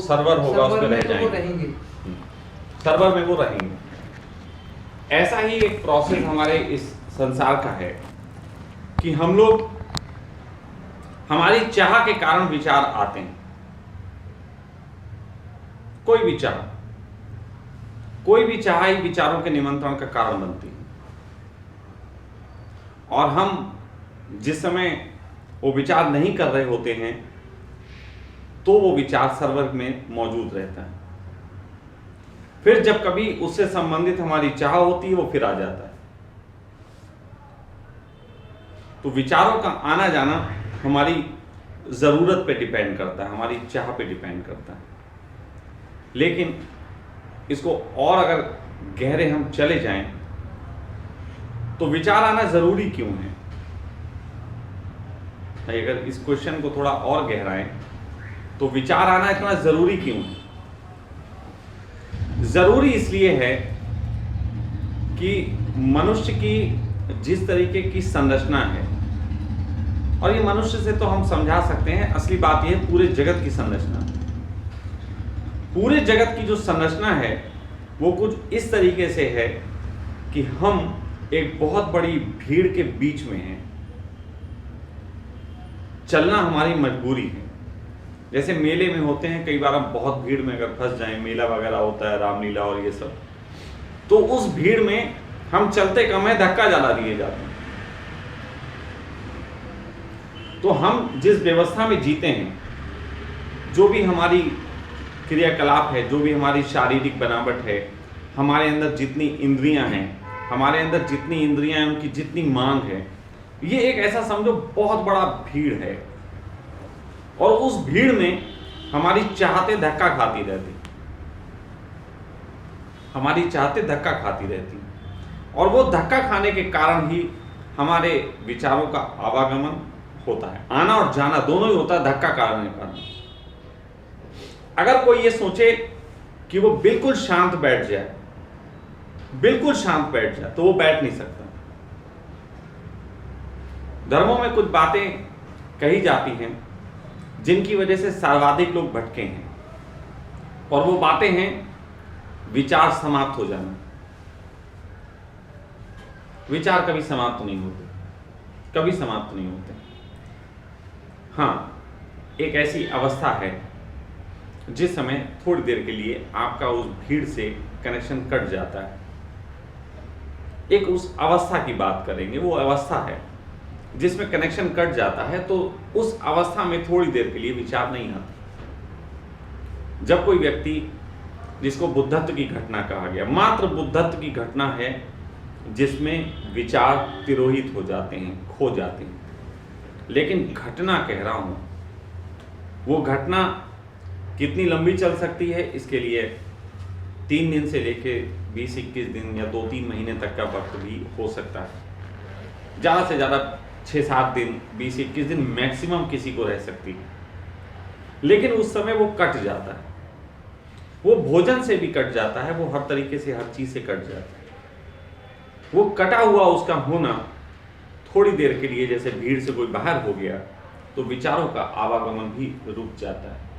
Server होगा उस पर रह तो वो जाएंगे, रहेंगे। सर्वर में वो रहेंगे। ऐसा ही एक प्रोसेस हमारे इस संसार का है कि हम लोग हमारी चाह के कारण विचार आते हैं। कोई भी चाह ही विचारों के निमंत्रण का कारण बनती है। और हम जिस समय वो विचार नहीं कर रहे होते हैं तो वो विचार सर्वर में मौजूद रहता है। फिर जब कभी उससे संबंधित हमारी चाह होती है वो फिर आ जाता है। तो विचारों का आना जाना हमारी जरूरत पे डिपेंड करता है, हमारी चाह पे डिपेंड करता है। लेकिन इसको और अगर गहरे हम चले जाएं तो विचार आना जरूरी क्यों है? अगर इस क्वेश्चन को थोड़ा और गहराएं तो विचार आना इतना जरूरी क्यों है? जरूरी इसलिए है कि मनुष्य की जिस तरीके की संरचना है, और ये मनुष्य से तो हम समझा सकते हैं, असली बात यह है पूरे जगत की संरचना। पूरे जगत की जो संरचना है वो कुछ इस तरीके से है कि हम एक बहुत बड़ी भीड़ के बीच में हैं। चलना हमारी मजबूरी है। जैसे मेले में होते हैं, कई बार हम बहुत भीड़ में अगर फंस जाएं, मेला वगैरह होता है, रामलीला और ये सब, तो उस भीड़ में हम चलते कम है, धक्का ज्यादा दिए जाते हैं। तो हम जिस व्यवस्था में जीते हैं, जो भी हमारी क्रियाकलाप है, जो भी हमारी शारीरिक बनावट है, हमारे अंदर जितनी इंद्रियां हैं, हमारे अंदर जितनी इंद्रियां हैं, उनकी जितनी मांग है, ये एक ऐसा समझो बहुत बड़ा भीड़ है। और उस भीड़ में हमारी चाहते धक्का खाती रहती, हमारी चाहते धक्का खाती रहती, और वो धक्का खाने के कारण ही हमारे विचारों का आवागमन होता है। आना और जाना दोनों ही होता है धक्का खाने के कारण। अगर कोई ये सोचे कि वो बिल्कुल शांत बैठ जाए, बिल्कुल शांत बैठ जाए, तो वो बैठ नहीं सकता। धर्मों में कुछ बातें कही जाती हैं जिनकी वजह से सर्वाधिक लोग भटके हैं, और वो बातें हैं विचार समाप्त हो जाना। विचार कभी समाप्त नहीं होते, कभी समाप्त नहीं होते। हाँ, एक ऐसी अवस्था है जिस समय थोड़ी देर के लिए आपका उस भीड़ से कनेक्शन कट जाता है। एक उस अवस्था की बात करेंगे, वो अवस्था है जिसमें कनेक्शन कट जाता है। तो उस अवस्था में थोड़ी देर के लिए विचार नहीं आते। जब कोई व्यक्ति, जिसको बुद्धत्व की घटना कहा गया, मात्र बुद्धत्व की घटना है जिसमें विचार तिरोहित हो जाते हैं, खो जाते हैं। लेकिन घटना कह रहा हूं, वो घटना कितनी लंबी चल सकती है, इसके लिए 3 दिन से लेके 20-21 दिन या 2-3 महीने तक का वक्त भी हो सकता है। ज़्यादा से ज़्यादा 6-7 दिन, 20-21 दिन मैक्सिमम किसी को रह सकती है। लेकिन उस समय वो कट जाता है, वो भोजन से भी कट जाता है, वो हर तरीके से, हर चीज़ से कट जाता है। वो कटा हुआ उसका होना थोड़ी देर के लिए, जैसे भीड़ से कोई बाहर हो गया, तो विचारों का आवागमन भी रुक जाता है।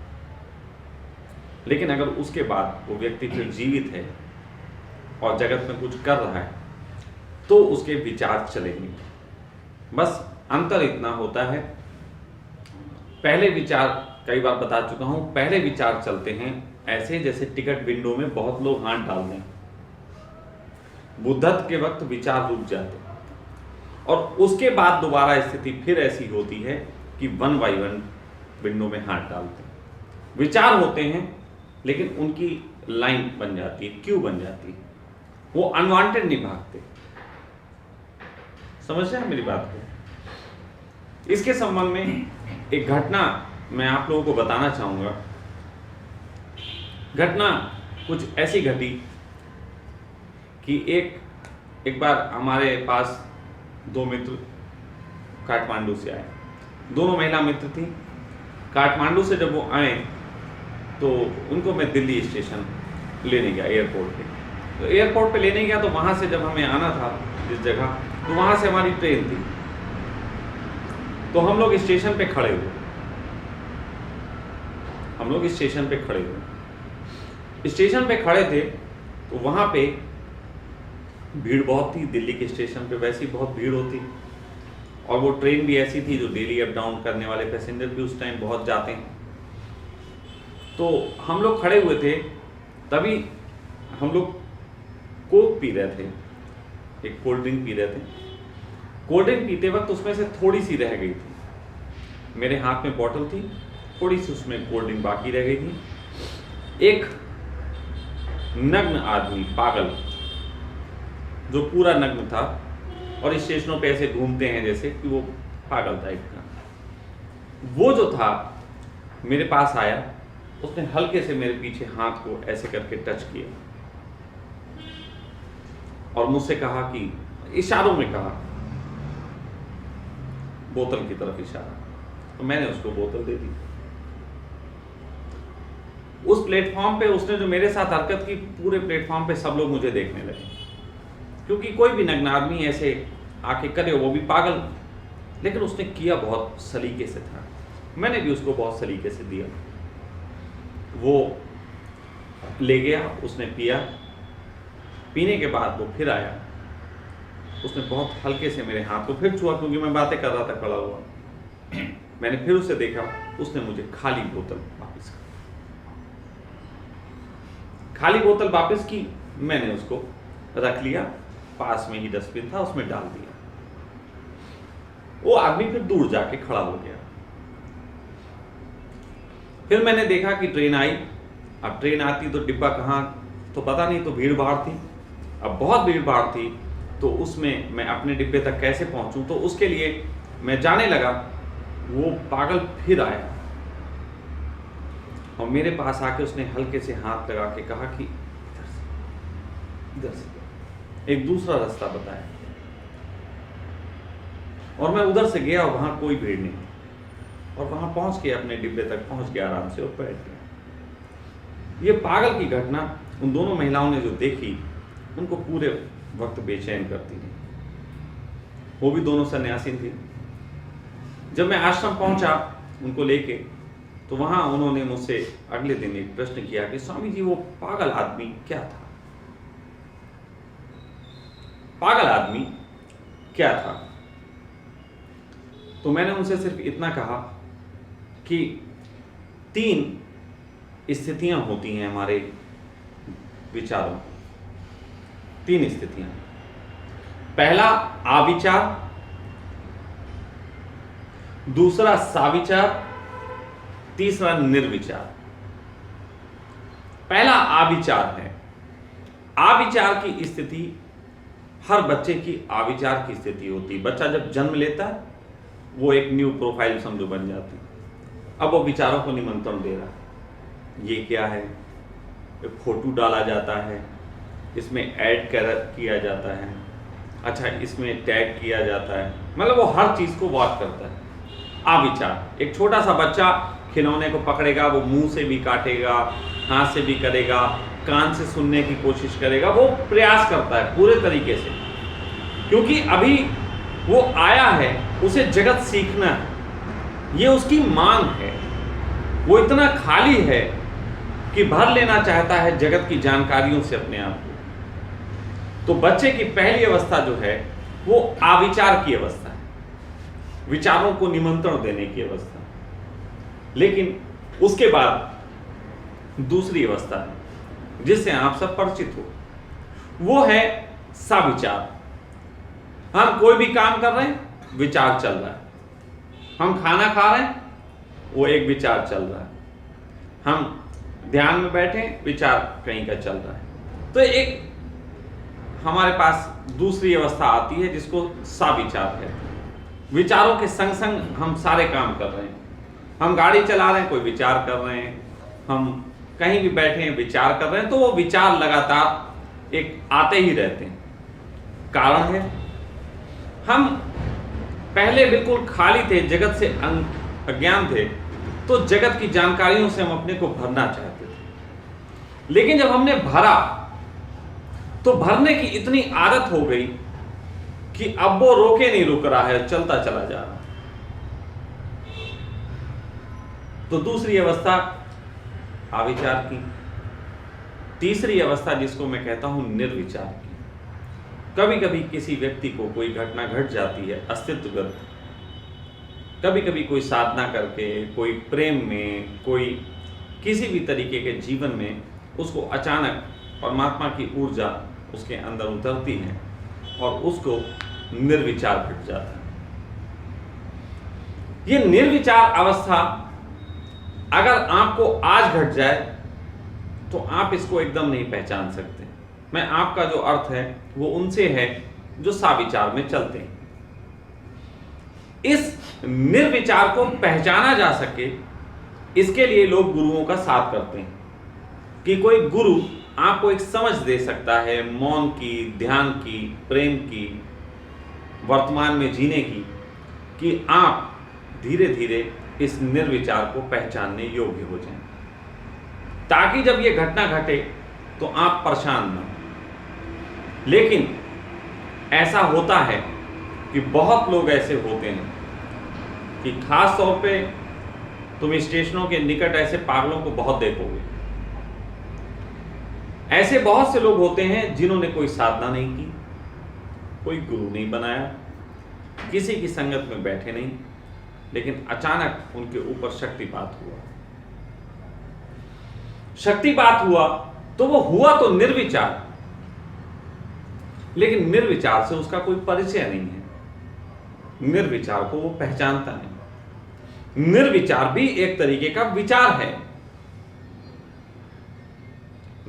लेकिन अगर उसके बाद वो व्यक्ति फिर जीवित है और जगत में कुछ कर रहा है, तो उसके विचार चलेंगे। बस अंतर इतना होता है, पहले विचार, कई बार बता चुका हूं, पहले विचार चलते हैं ऐसे जैसे टिकट विंडो में बहुत लोग हाथ डाल दें। बुद्धत्व के वक्त विचार रुक जाते हैं, और उसके बाद दोबारा स्थिति फिर ऐसी होती है कि 1 बाय 1 विंडो में हाथ डालते हैं। विचार होते हैं लेकिन उनकी लाइन बन जाती है, क्यू बन जाती है, वो अनवांटेड नहीं भागते। समझ रहे हैं मेरी बात को? इसके संबंध में एक घटना मैं आप लोगों को बताना चाहूंगा। घटना कुछ ऐसी घटी कि एक बार हमारे पास 2 मित्र काठमांडू से आए। दोनों महिला मित्र थी। काठमांडू से जब वो आए तो उनको मैं दिल्ली स्टेशन लेने गया, एयरपोर्ट पे। तो एयरपोर्ट पे लेने गया, तो वहाँ से जब हमें आना था जिस जगह, तो वहाँ से हमारी ट्रेन थी। तो हम लोग स्टेशन पे खड़े हुए, हम लोग स्टेशन पे खड़े हुए। स्टेशन पे खड़े थे तो वहाँ पे भीड़ बहुत थी। दिल्ली के स्टेशन पे वैसी बहुत भीड़ होती, और वो ट्रेन भी ऐसी थी जो डेली अप डाउन करने वाले पैसेंजर भी उस टाइम बहुत जाते हैं। तो हम लोग खड़े हुए थे, तभी हम लोग कोक पी रहे थे, एक कोल्ड ड्रिंक पी रहे थे। कोल्ड ड्रिंक पीते वक्त उसमें से थोड़ी सी रह गई थी। मेरे हाथ में बॉटल थी, थोड़ी सी उसमें कोल्ड ड्रिंक बाकी रह गई थी। एक नग्न आदमी, पागल, जो पूरा नग्न था और स्टेशनों पे ऐसे घूमते हैं जैसे कि वो पागल टाइप का, वो जो था मेरे पास आया। उसने हल्के से मेरे पीछे हाथ को ऐसे करके टच किया और मुझसे कहा कि, इशारों में कहा, बोतल की तरफ इशारा। तो मैंने उसको बोतल दे दी। उस प्लेटफॉर्म पे उसने जो मेरे साथ हरकत की, पूरे प्लेटफॉर्म पे सब लोग मुझे देखने लगे, क्योंकि कोई भी नग्न आदमी ऐसे आके करे, वो भी पागल, लेकिन उसने किया बहुत सलीके से था। मैंने भी उसको बहुत सलीके से दिया। वो ले गया, उसने पिया। पीने के बाद वो फिर आया, उसने बहुत हल्के से मेरे हाथ को फिर छुआ, क्योंकि मैं बातें कर रहा था खड़ा हुआ। मैंने फिर उसे देखा, उसने मुझे खाली बोतल वापस की। खाली बोतल वापस की, मैंने उसको रख लिया, पास में ही डस्टबिन था, उसमें डाल दिया। वो आदमी फिर दूर जाके खड़ा हो गया। फिर मैंने देखा कि ट्रेन आई। अब ट्रेन आती तो डिब्बा कहाँ तो पता नहीं, तो भीड़ भाड़ थी। अब बहुत भीड़ भाड़ थी, तो उसमें मैं अपने डिब्बे तक कैसे पहुंचूं, तो उसके लिए मैं जाने लगा। वो पागल फिर आया और मेरे पास आके उसने हल्के से हाथ लगा के कहा कि इधर से एक दूसरा रास्ता बताया। और मैं उधर से गया और वहां कोई भीड़ नहीं, और वहां पहुंच के अपने डिब्बे तक पहुंच गया आराम से और बैठ गया। ये पागल की घटना उन दोनों महिलाओं ने जो देखी, उनको पूरे वक्त बेचैन करती थी। वो भी दोनों सन्यासी थी। जब मैं आश्रम पहुंचा उनको लेके, तो वहां उन्होंने मुझसे अगले दिन एक प्रश्न किया कि स्वामी जी, वो पागल आदमी क्या था? पागल आदमी क्या था? तो मैंने उनसे सिर्फ इतना कहा कि 3 स्थितियां होती हैं हमारे विचारों, 3 स्थितियां। पहला आविचार, दूसरा साविचार, तीसरा निर्विचार। पहला आविचार है। आविचार की स्थिति हर बच्चे की आविचार की स्थिति होती है। बच्चा जब जन्म लेता है, वो एक न्यू प्रोफाइल समझो बन जाती है। अब वो विचारों को निमंत्रण दे रहा है। ये क्या है? एक फोटो डाला जाता है, इसमें ऐड किया जाता है, अच्छा इसमें टैग किया जाता है, मतलब वो हर चीज को बात करता है। आविचार। एक छोटा सा बच्चा खिलौने को पकड़ेगा, वो मुंह से भी काटेगा, हाथ से भी करेगा, कान से सुनने की कोशिश करेगा, वो प्रयास करता है पूरे तरीके से, क्योंकि अभी वो आया है, उसे जगत सीखना है, ये उसकी मांग है। वो इतना खाली है कि भर लेना चाहता है जगत की जानकारियों से अपने आप को। तो बच्चे की पहली अवस्था जो है वो आविचार की अवस्था है, विचारों को निमंत्रण देने की अवस्था। लेकिन उसके बाद दूसरी अवस्था जिससे आप सब परिचित हो, वो है साविचार। हम कोई भी काम कर रहे हैं, विचार चल रहा है। हम खाना खा रहे हैं, वो एक विचार चल रहा है। हम ध्यान में बैठे, विचार कहीं का चल रहा है। तो एक हमारे पास दूसरी अवस्था आती है जिसको साविचार कहते हैं। विचारों के संग संग हम सारे काम कर रहे हैं। हम गाड़ी चला रहे हैं, कोई विचार कर रहे हैं, हम कहीं भी बैठे हैं विचार कर रहे हैं। तो वो विचार लगातार एक आते ही रहते हैं। कारण है, हम पहले बिल्कुल खाली थे, जगत से अज्ञान थे, तो जगत की जानकारियों से हम अपने को भरना चाहते थे। लेकिन जब हमने भरा, तो भरने की इतनी आदत हो गई कि अब वो रोके नहीं रुक रहा है, चलता चला जा रहा है। तो दूसरी अवस्था अविचार की। तीसरी अवस्था जिसको मैं कहता हूं निर्विचार की। कभी कभी किसी व्यक्ति को कोई घटना घट जाती है अस्तित्वगत, कभी कभी कोई साधना करके, कोई प्रेम में, कोई किसी भी तरीके के जीवन में उसको अचानक परमात्मा की ऊर्जा उसके अंदर उतरती है और उसको निर्विचार घट जाता है। ये निर्विचार अवस्था अगर आपको आज घट जाए तो आप इसको एकदम नहीं पहचान सकते। मैं आपका जो अर्थ है वो उनसे है जो साविचार में चलते हैं। इस निर्विचार को पहचाना जा सके इसके लिए लोग गुरुओं का साथ करते हैं कि कोई गुरु आपको एक समझ दे सकता है मौन की, ध्यान की, प्रेम की, वर्तमान में जीने की, कि आप धीरे धीरे इस निर्विचार को पहचानने योग्य हो जाएं, ताकि जब ये घटना घटे तो आप परेशान न हो। लेकिन ऐसा होता है कि बहुत लोग ऐसे होते हैं कि खास तौर पे तुम स्टेशनों के निकट ऐसे पागलों को बहुत देखोगे। ऐसे बहुत से लोग होते हैं जिन्होंने कोई साधना नहीं की, कोई गुरु नहीं बनाया, किसी की संगत में बैठे नहीं, लेकिन अचानक उनके ऊपर शक्तिपात हुआ। शक्तिपात हुआ तो वो हुआ तो निर्विचार, लेकिन निर्विचार से उसका कोई परिचय नहीं है। निर्विचार को वो पहचानता नहीं। निर्विचार भी एक तरीके का विचार है।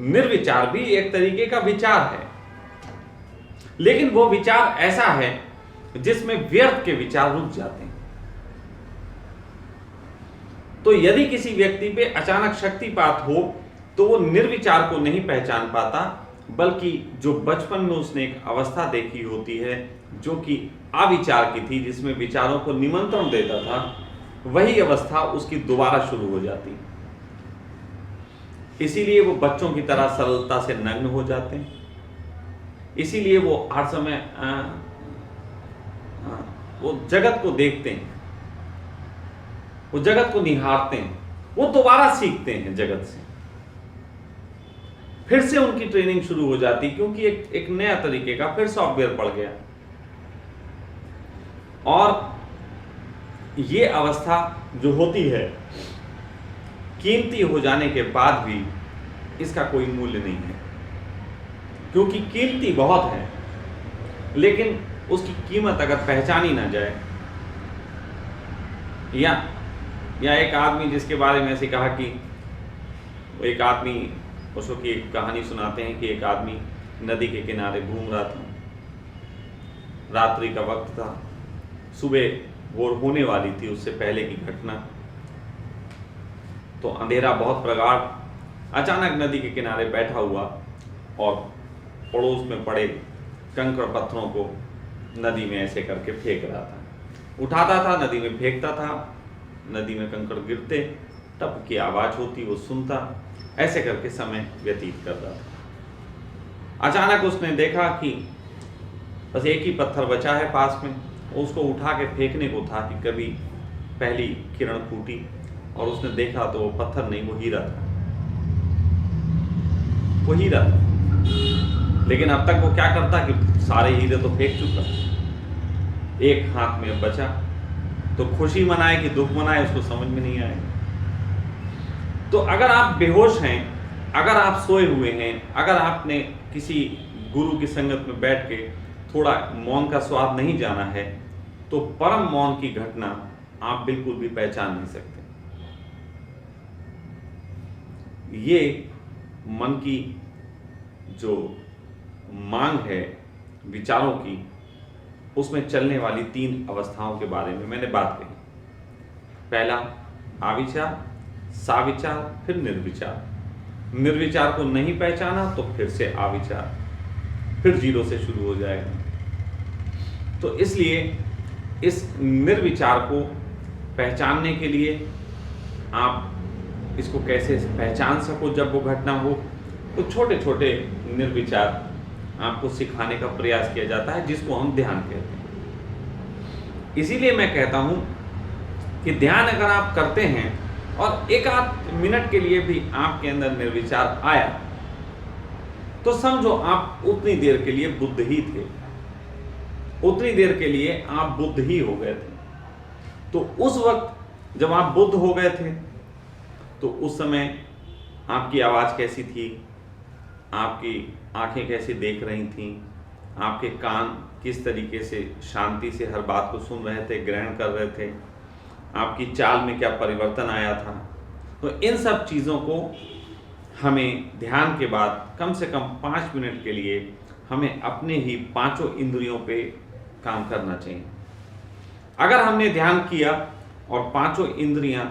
निर्विचार भी एक तरीके का विचार है, लेकिन वो विचार ऐसा है जिसमें व्यर्थ के विचार रुक जाते हैं। तो यदि किसी व्यक्ति पे अचानक शक्तिपात हो तो वो निर्विचार को नहीं पहचान पाता, बल्कि जो बचपन में उसने एक अवस्था देखी होती है जो कि अविचार की थी, जिसमें विचारों को निमंत्रण देता था, वही अवस्था उसकी दोबारा शुरू हो जाती। इसीलिए वो बच्चों की तरह सरलता से नग्न हो जाते हैं। इसीलिए वो हर समय वो जगत को देखते हैं, वो जगत को निहारते हैं, वो दोबारा सीखते हैं जगत से। फिर से उनकी ट्रेनिंग शुरू हो जाती, क्योंकि एक नया तरीके का फिर सॉफ्टवेयर पड़ गया। और ये अवस्था जो होती है, कीमती हो जाने के बाद भी इसका कोई मूल्य नहीं है, क्योंकि कीमती बहुत है, लेकिन उसकी कीमत अगर पहचानी ना जाए, या एक आदमी जिसके बारे में ऐसे कहा कि एक आदमी, उसको की एक कहानी सुनाते हैं कि एक आदमी नदी के किनारे घूम रहा था, रात्रि का वक्त था, सुबह वोर होने वाली थी, उससे पहले की घटना। तो अंधेरा बहुत प्रगाढ़, अचानक नदी के किनारे बैठा हुआ और पड़ोस में पड़े कंकड़ पत्थरों को नदी में ऐसे करके फेंक रहा था। उठाता था, नदी में फेंकता था, नदी में कंकड़ गिरते, टप की आवाज होती, वो सुनता, ऐसे करके समय व्यतीत कर रहा था। अचानक उसने देखा कि बस एक ही पत्थर बचा है पास में, उसको उठा के फेंकने को था कि कभी पहली किरण फूटी, और उसने देखा तो वो पत्थर नहीं, वो हीरा था। वो हीरा था, लेकिन अब तक वो क्या करता कि सारे हीरे तो फेंक चुका, एक हाथ में बचा, तो खुशी मनाए कि दुख मनाए उसको समझ में नहीं आए। तो अगर आप बेहोश हैं, अगर आप सोए हुए हैं, अगर आपने किसी गुरु की संगत में बैठ के थोड़ा मौन का स्वाद नहीं जाना है, तो परम मौन की घटना आप बिल्कुल भी पहचान नहीं सकते। ये मन की जो मांग है विचारों की, उसमें चलने वाली 3 अवस्थाओं के बारे में मैंने बात कही। पहला अविचार, साविचार, फिर निर्विचार। निर्विचार को नहीं पहचाना तो फिर से अविचार, फिर 0 से शुरू हो जाएगा। तो इसलिए इस निर्विचार को पहचानने के लिए आप इसको कैसे पहचान सको जब वो घटना हो, तो छोटे छोटे निर्विचार आपको सिखाने का प्रयास किया जाता है, जिसको हम ध्यान कहते हैं। इसीलिए मैं कहता हूं कि ध्यान अगर आप करते हैं और एक आध मिनट के लिए भी आपके अंदर निर्विचार आया, तो समझो आप उतनी देर के लिए बुद्ध ही थे, उतनी देर के लिए आप बुद्ध ही हो गए थे। तो उस वक्त जब आप बुद्ध हो गए थे, तो उस समय आपकी आवाज़ कैसी थी, आपकी आंखें कैसी देख रही थीं, आपके कान किस तरीके से शांति से हर बात को सुन रहे थे, ग्रहण कर रहे थे, आपकी चाल में क्या परिवर्तन आया था। तो इन सब चीज़ों को हमें ध्यान के बाद कम से कम 5 मिनट के लिए हमें अपने ही 5 इंद्रियों पे काम करना चाहिए। अगर हमने ध्यान किया और 5 इंद्रियां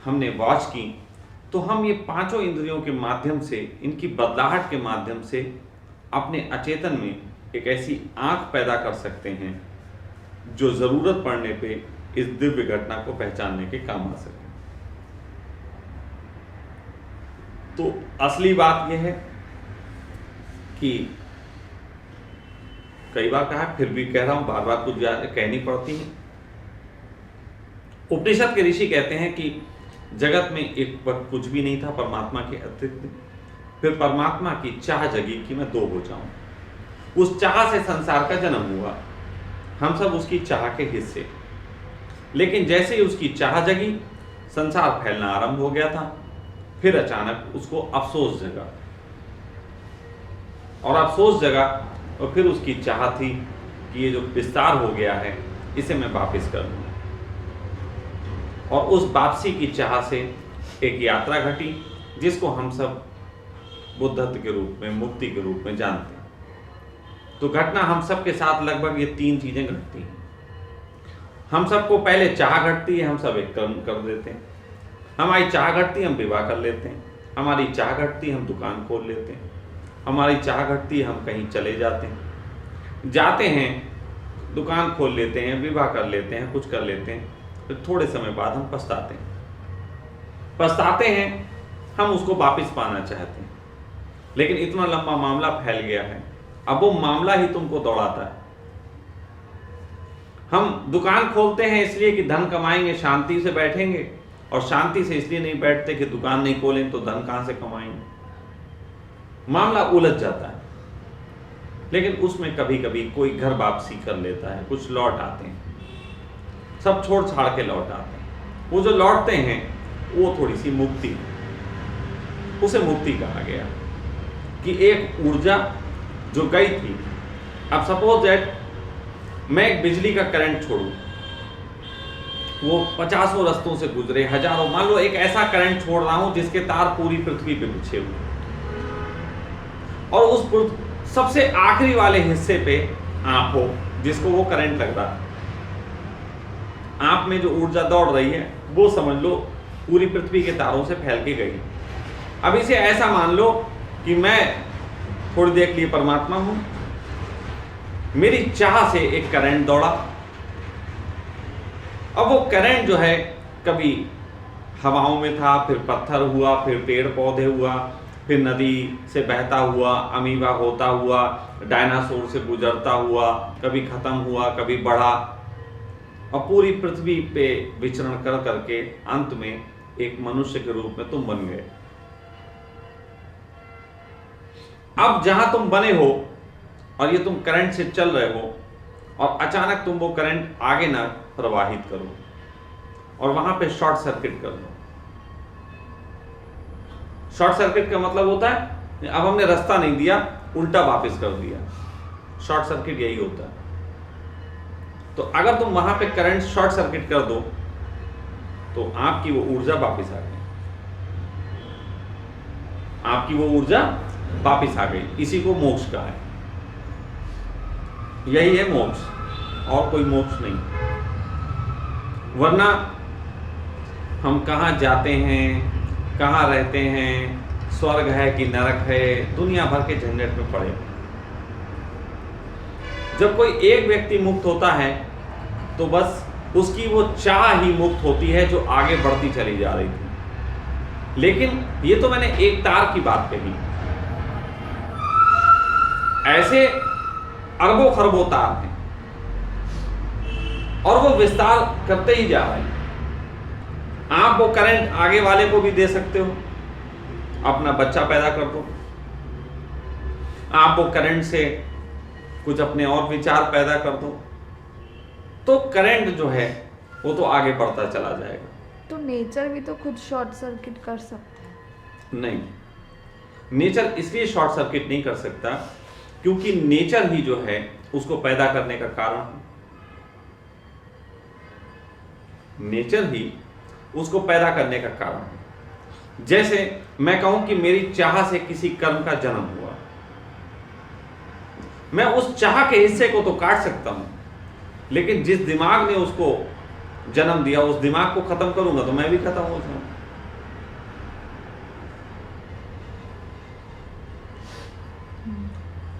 हमने वॉच की, तो हम ये 5 इंद्रियों के माध्यम से, इनकी बदलाहट के माध्यम से अपने अचेतन में एक ऐसी आंख पैदा कर सकते हैं जो ज़रूरत पड़ने पे इस दिव्य घटना को पहचानने के काम आ सके। तो असली बात यह है कि कई बार कहा, फिर भी कह रहा हूं, बार बार कुछ कहनी पड़ती है। उपनिषद के ऋषि कहते हैं कि जगत में एक वक्त कुछ भी नहीं था परमात्मा के अतिरिक्त, फिर परमात्मा की चाह जगी कि मैं 2 हो जाऊं। उस चाह से संसार का जन्म हुआ, हम सब उसकी चाह के हिस्से। लेकिन जैसे ही उसकी चाह जगी, संसार फैलना आरंभ हो गया था। फिर अचानक उसको अफसोस जगा, और अफसोस जगा, और फिर उसकी चाह थी कि ये जो विस्तार हो गया है इसे मैं वापस कर लूँ। और उस वापसी की चाह से एक यात्रा घटी, जिसको हम सब बुद्धत्व के रूप में, मुक्ति के रूप में जानते हैं। तो घटना हम सब के साथ लगभग ये 3 चीजें घटती हैं। हम सबको पहले चाह घटती है, हम सब एक कर्म कर देते हैं। हमारी चाह घटती है, हम विवाह कर लेते हैं। हमारी चाह घटती है, हम दुकान खोल लेते हैं। हमारी चाह घटती है, हम कहीं चले जाते हैं, दुकान खोल लेते हैं, विवाह कर लेते हैं, कुछ कर लेते हैं। फिर थोड़े समय बाद हम पछताते हैं, हम उसको वापस पाना चाहते हैं। लेकिन इतना लंबा मामला फैल गया है, अब वो मामला ही तुमको दौड़ाता है। हम दुकान खोलते हैं इसलिए कि धन कमाएंगे, शांति से बैठेंगे, और शांति से इसलिए नहीं बैठते कि दुकान नहीं खोलें तो धन कहां से कमाएंगे। मामला उलझ जाता है। लेकिन उसमें कभी कभी कोई घर वापसी कर लेता है, कुछ लौट आते हैं, सब छोड़ छाड़ के लौट आते हैं। वो जो लौटते हैं वो थोड़ी सी मुक्ति, उसे मुक्ति कहा गया कि एक ऊर्जा जो गई थी। अब सपोज दैट मैं एक बिजली का करंट छोड़ूं, वो 50 रस्तों से गुजरे, हजारों, मान लो एक ऐसा करंट छोड़ रहा हूं जिसके तार पूरी पृथ्वी पे बिछे हुए, और उस सबसे आखिरी वाले हिस्से पे आप हो जिसको वो करंट लग रहा है। आप में जो ऊर्जा दौड़ रही है वो समझ लो पूरी पृथ्वी के तारों से फैल के गई। अब इसे ऐसा मान लो कि मैं थोड़ी देर के लिए परमात्मा हूं, मेरी चाह से एक करंट दौड़ा। अब वो करंट जो है कभी हवाओं में था, फिर पत्थर हुआ, फिर पेड़ पौधे हुआ, फिर नदी से बहता हुआ, अमीबा होता हुआ, डायनासोर से गुजरता हुआ, कभी खत्म हुआ, कभी बढ़ा, और पूरी पृथ्वी पे विचरण कर करके अंत में एक मनुष्य के रूप में तुम बन गए। अब जहां तुम बने हो और ये तुम करंट से चल रहे हो, और अचानक तुम वो करंट आगे ना प्रवाहित करो और वहां पे शॉर्ट सर्किट कर दो। शॉर्ट सर्किट का मतलब होता है अब हमने रास्ता नहीं दिया, उल्टा वापस कर दिया। शॉर्ट सर्किट यही होता है। तो अगर तुम वहां पे करंट शॉर्ट सर्किट कर दो तो आपकी वो ऊर्जा वापस आ गई, आपकी वो ऊर्जा वापस आ गई। इसी को मोक्ष कहा है। यही है मोक्ष, और कोई मोक्ष नहीं। वरना हम कहाँ जाते हैं, कहाँ रहते हैं, स्वर्ग है कि नरक है, दुनिया भर के झंझट में पड़े। जब कोई एक व्यक्ति मुक्त होता है तो बस उसकी वो चाह ही मुक्त होती है जो आगे बढ़ती चली जा रही थी। लेकिन ये तो मैंने एक तार की बात कही, ऐसे अरबों खरबों तार हैं और वो विस्तार करते ही जा रहे हैं। आप वो करंट आगे वाले को भी दे सकते हो, अपना बच्चा पैदा कर दो। आप वो करंट से कुछ अपने और विचार पैदा कर दो, तो करंट जो है वो तो आगे बढ़ता चला जाएगा। तो नेचर भी तो खुद शॉर्ट सर्किट कर सकता है। नहीं, नेचर इसलिए शॉर्ट सर्किट नहीं कर सकता क्योंकि नेचर ही जो है उसको पैदा करने का कारण है। नेचर ही उसको पैदा करने का कारण है। जैसे मैं कहूं कि मेरी चाह से किसी कर्म का जन्म हुआ, मैं उस चाह के हिस्से को तो काट सकता हूं, लेकिन जिस दिमाग ने उसको जन्म दिया उस दिमाग को खत्म करूंगा तो मैं भी खत्म हो जाऊंगा।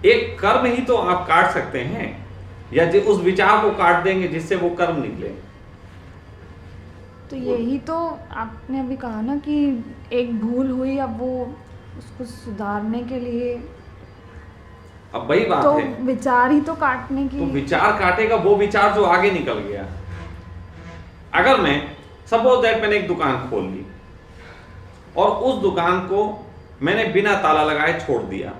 एक कर्म ही तो आप काट सकते हैं, या उस विचार को काट देंगे जिससे वो कर्म निकले। तो यही तो आपने अभी कहा ना कि एक भूल हुई, अब वो उसको सुधारने के लिए अब वही बात तो है, विचार ही तो काटने की। तो विचार काटेगा वो विचार जो आगे निकल गया। अगर मैं सपोज दैट मैंने एक दुकान खोल ली और उस दुकान को मैंने बिना ताला लगाए छोड़ दिया,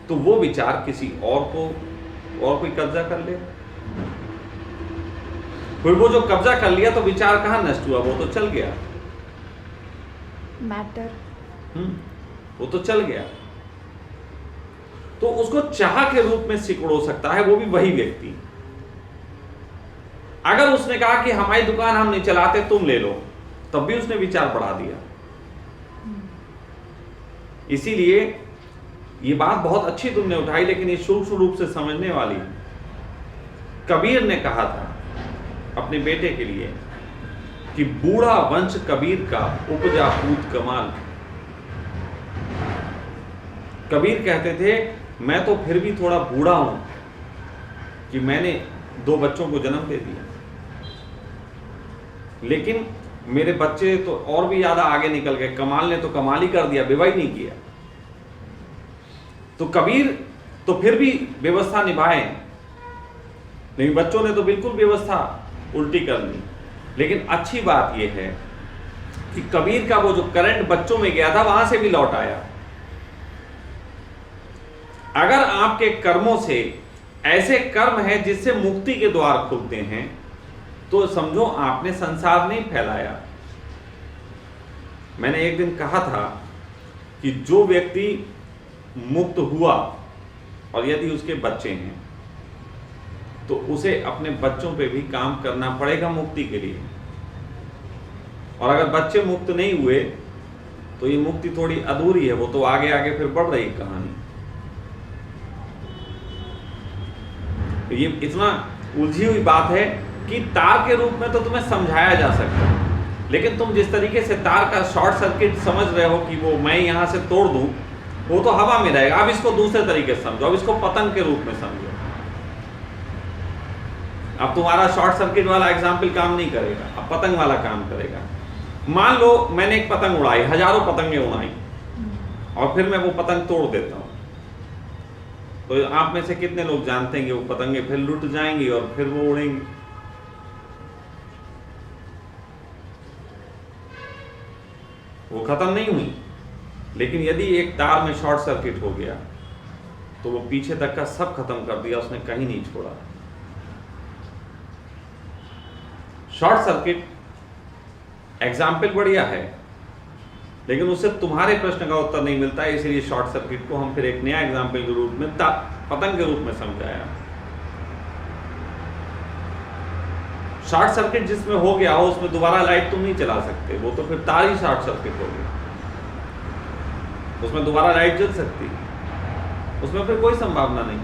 तो वो विचार किसी और कोई कब्जा कर ले, फिर वो जो कब्जा कर लिया तो विचार कहां नष्ट हुआ, वो तो चल गया मैटर। वो तो चल गया। तो उसको चाह के रूप में सिकुड़ सकता है वो भी वही व्यक्ति। अगर उसने कहा कि हमारी दुकान हम नहीं चलाते तुम ले लो, तब भी उसने विचार बढ़ा दिया। इसीलिए ये बात बहुत अच्छी तुमने उठाई, लेकिन ये सूक्ष्म रूप से समझने वाली। कबीर ने कहा था अपने बेटे के लिए कि बूढ़ा वंश कबीर का उपजा पूत कमाल। कबीर कहते थे मैं तो फिर भी थोड़ा बूढ़ा हूं कि मैंने 2 बच्चों को जन्म दे दिया, लेकिन मेरे बच्चे तो और भी ज्यादा आगे निकल गए। कमाल ने तो कमाल ही कर दिया, विवाह ही नहीं किया। तो कबीर तो फिर भी व्यवस्था निभाए, लेकिन बच्चों ने तो बिल्कुल व्यवस्था उल्टी कर ली। लेकिन अच्छी बात यह है कि कबीर का वो जो करंट बच्चों में गया था वहां से भी लौट आया। अगर आपके कर्मों से ऐसे कर्म हैं जिससे मुक्ति के द्वार खुलते हैं, तो समझो आपने संसार नहीं फैलाया। मैंने एक दिन कहा था कि जो व्यक्ति मुक्त हुआ और यदि उसके बच्चे हैं तो उसे अपने बच्चों पे भी काम करना पड़ेगा मुक्ति के लिए। और अगर बच्चे मुक्त नहीं हुए तो ये मुक्ति थोड़ी अधूरी है, वो तो आगे आगे फिर बढ़ रही कहानी। तो ये इतना उलझी हुई बात है कि तार के रूप में तो तुम्हें समझाया जा सकता है, लेकिन तुम जिस तरीके से तार का शॉर्ट सर्किट समझ रहे हो कि वो मैं यहां से तोड़ दूं, वो तो हवा में रहेगा। अब इसको दूसरे तरीके से समझो, अब इसको पतंग के रूप में समझो। अब तुम्हारा शॉर्ट सर्किट वाला एग्जाम्पल काम नहीं करेगा, अब पतंग वाला काम करेगा। मान लो मैंने एक पतंग उड़ाई, हजारों पतंगें उड़ाई, और फिर मैं वो पतंग तोड़ देता हूं, तो आप में से कितने लोग जानते हैं कि वो पतंगे फिर लुट जाएंगी और फिर वो उड़ेंगी? वो खत्म नहीं हुई। लेकिन यदि एक तार में शॉर्ट सर्किट हो गया तो वो पीछे तक का सब खत्म कर दिया, उसने कहीं नहीं छोड़ा। शॉर्ट सर्किट एग्जाम्पल बढ़िया है, लेकिन उससे तुम्हारे प्रश्न का उत्तर नहीं मिलता है। इसलिए शॉर्ट सर्किट को हम फिर एक नया एग्जाम्पल के रूप में पतंग के रूप में समझाया। शॉर्ट सर्किट जिसमें हो गया हो उसमें दोबारा लाइट तुम नहीं चला सकते, वो तो फिर तार ही शॉर्ट सर्किट हो गया। उसमें दोबारा लाइट जल सकती है, उसमें फिर कोई संभावना नहीं।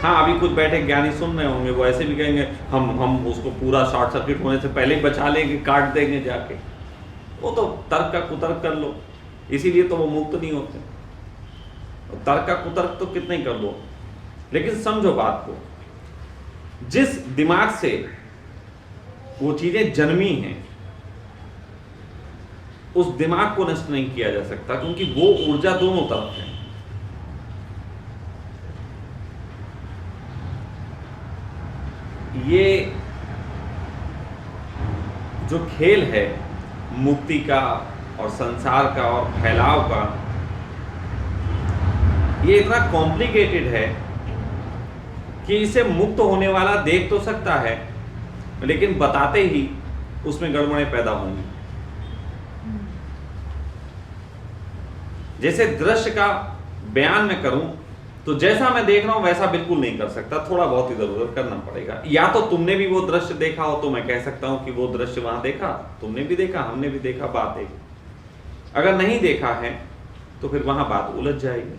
हाँ, अभी कुछ बैठे ज्ञानी सुन रहे होंगे, वो ऐसे भी कहेंगे हम उसको पूरा शॉर्ट सर्किट होने से पहले ही बचा लेंगे, काट देंगे जाके। वो तो तर्क का कुतर्क कर लो, इसीलिए तो वो मुक्त नहीं होते। तर्क का कुतर्क तो कितना ही कर लो, लेकिन समझो बात को, जिस दिमाग से वो चीजें जन्मी हैं उस दिमाग को नष्ट नहीं किया जा सकता, क्योंकि वो ऊर्जा दोनों तरफ है। ये जो खेल है मुक्ति का और संसार का और फैलाव का, ये इतना कॉम्प्लिकेटेड है कि इसे मुक्त होने वाला देख तो सकता है, लेकिन बताते ही उसमें गड़बड़ें पैदा होंगी। जैसे दृश्य का बयान मैं करूं तो जैसा मैं देख रहा हूं वैसा बिल्कुल नहीं कर सकता, थोड़ा बहुत इधर उधर करना पड़ेगा। या तो तुमने भी वो दृश्य देखा हो तो मैं कह सकता हूं कि वो दृश्य वहां देखा, तुमने भी देखा, हमने भी देखा, बात एक। अगर नहीं देखा है तो फिर वहां बात उलझ जाएगी।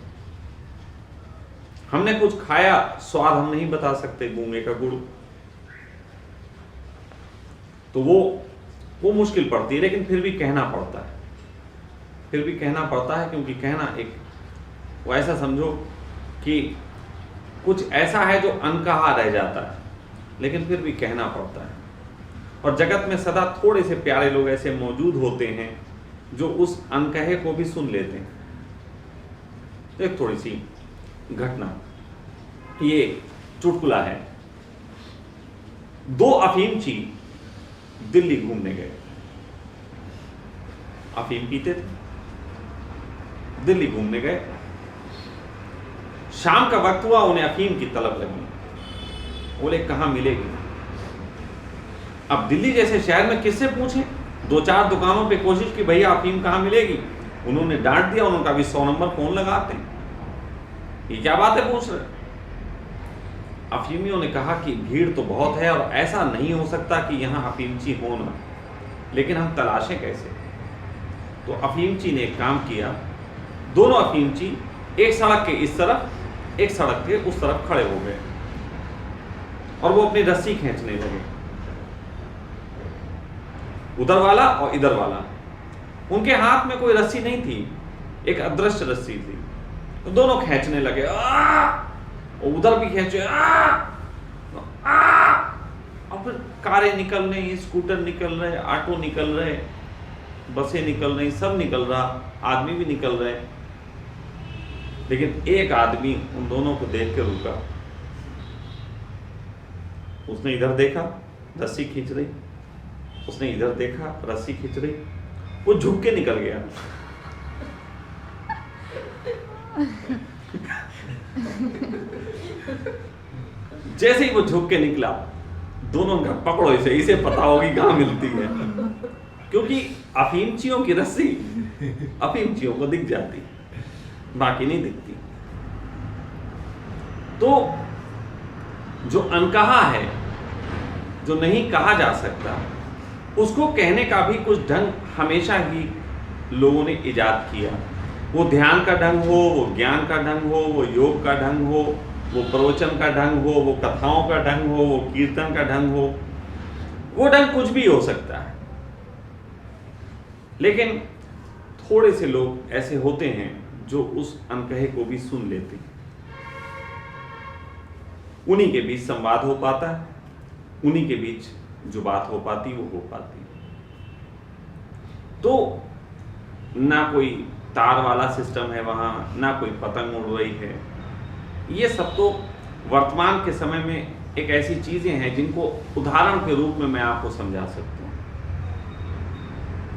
हमने कुछ खाया, स्वाद हम नहीं बता सकते, गूंगे का गुड़, तो वो मुश्किल पड़ती है, लेकिन फिर भी कहना पड़ता है, फिर भी कहना पड़ता है, क्योंकि कहना एक वो ऐसा समझो कि कुछ ऐसा है जो अनकहा रह जाता है, लेकिन फिर भी कहना पड़ता है। और जगत में सदा थोड़े से प्यारे लोग ऐसे मौजूद होते हैं जो उस अनकहे को भी सुन लेते हैं। एक थोड़ी सी घटना, ये चुटकुला है। दो अफीमची दिल्ली घूमने गए, अफीम पीते थे, दिल्ली घूमने गए। शाम का वक्त हुआ, उन्हें अफीम की तलब लगी। बोले कहां मिलेगी? अब दिल्ली जैसे शहर में किससे पूछें? दो चार दुकानों पे कोशिश की, भैया अफीम कहां मिलेगी? उन्होंने डांट दिया, उन्होंने कहा 100 नंबर फोन लगाते हैं, ये क्या बात है पूछ रहे? अफीमियों ने कहा कि भीड़ तो बहुत है और ऐसा नहीं हो सकता कि यहाँ अफीमची हो ना, लेकिन हम तलाशें कैसे? तो अफीमची ने एक काम किया, दोनों अफीमची एक सड़क के इस तरफ, एक सड़क के उस तरफ खड़े हो गए और वो अपनी रस्सी खींचने लगे, उधर वाला और इधर वाला। उनके हाथ में कोई रस्सी नहीं थी, एक अदृश्य रस्सी थी, तो दोनों खींचने लगे, और उधर भी खींचे, और फिर कारें निकल रही, स्कूटर निकल रहे, ऑटो निकल रहे, बसें निकल रही, सब निकल रहा, आदमी भी निकल रहे, लेकिन एक आदमी उन दोनों को देख के रुका। उसने इधर देखा, रस्सी खींच रही, उसने इधर देखा, रस्सी खींच रही, वो झुक के निकल गया। जैसे ही वो झुक के निकला, दोनों का पकड़ो इसे, इसे पता होगी कहां मिलती है, क्योंकि अफीमचियों की रस्सी अफीमचियों को दिख जाती, बाकी नहीं दिखती। तो जो अनकहा है, जो नहीं कहा जा सकता, उसको कहने का भी कुछ ढंग हमेशा ही लोगों ने इजाद किया। वो ध्यान का ढंग हो, वो ज्ञान का ढंग हो, वो योग का ढंग हो, वो प्रवचन का ढंग हो, वो कथाओं का ढंग हो, वो कीर्तन का ढंग हो, वो ढंग कुछ भी हो सकता है। लेकिन थोड़े से लोग ऐसे होते हैं जो उस अनकहे को भी सुन लेते हैं, उन्हीं के बीच संवाद हो पाता है, उन्हीं के बीच जो बात हो पाती वो हो पाती है। तो ना कोई तार वाला सिस्टम है वहां, ना कोई पतंग उड़ रही है, ये सब तो वर्तमान के समय में एक ऐसी चीजें हैं जिनको उदाहरण के रूप में मैं आपको समझा सकता हूं।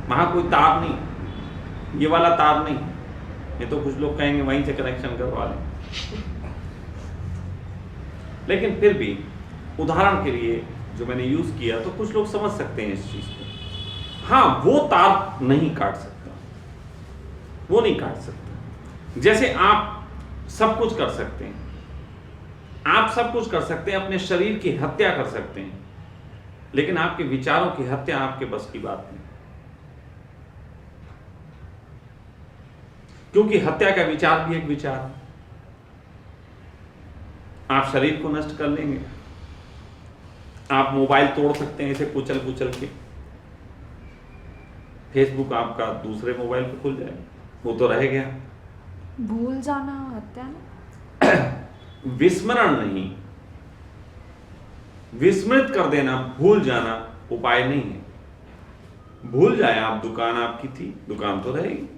वहां कोई तार नहीं, ये वाला तार नहीं, ये तो कुछ लोग कहेंगे वहीं से कनेक्शन करवा लें, लेकिन फिर भी उदाहरण के लिए जो मैंने यूज किया तो कुछ लोग समझ सकते हैं इस चीज को। हाँ, वो तार नहीं काट सकता, वो नहीं काट सकता। जैसे आप सब कुछ कर सकते हैं, आप सब कुछ कर सकते हैं, अपने शरीर की हत्या कर सकते हैं, लेकिन आपके विचारों की हत्या आपके बस की बात नहीं, क्योंकि हत्या का विचार भी एक विचार है। आप शरीर को नष्ट कर लेंगे, आप मोबाइल तोड़ सकते हैं इसे कुचल कुचल के, फेसबुक आपका दूसरे मोबाइल पे खुल जाएगा, वो तो रह गया। भूल जाना हत्या नहीं? विस्मरण नहीं, विस्मृत कर देना, भूल जाना उपाय नहीं है। भूल जाए आप, दुकान आपकी थी, दुकान तो रहेगी,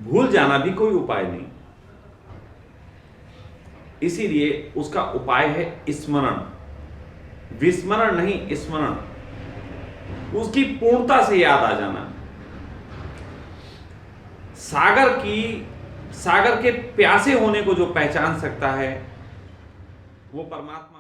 भूल जाना भी कोई उपाय नहीं। इसीलिए उसका उपाय है स्मरण, विस्मरण नहीं, स्मरण, उसकी पूर्णता से याद आ जाना। सागर के प्यासे होने को जो पहचान सकता है वो परमात्मा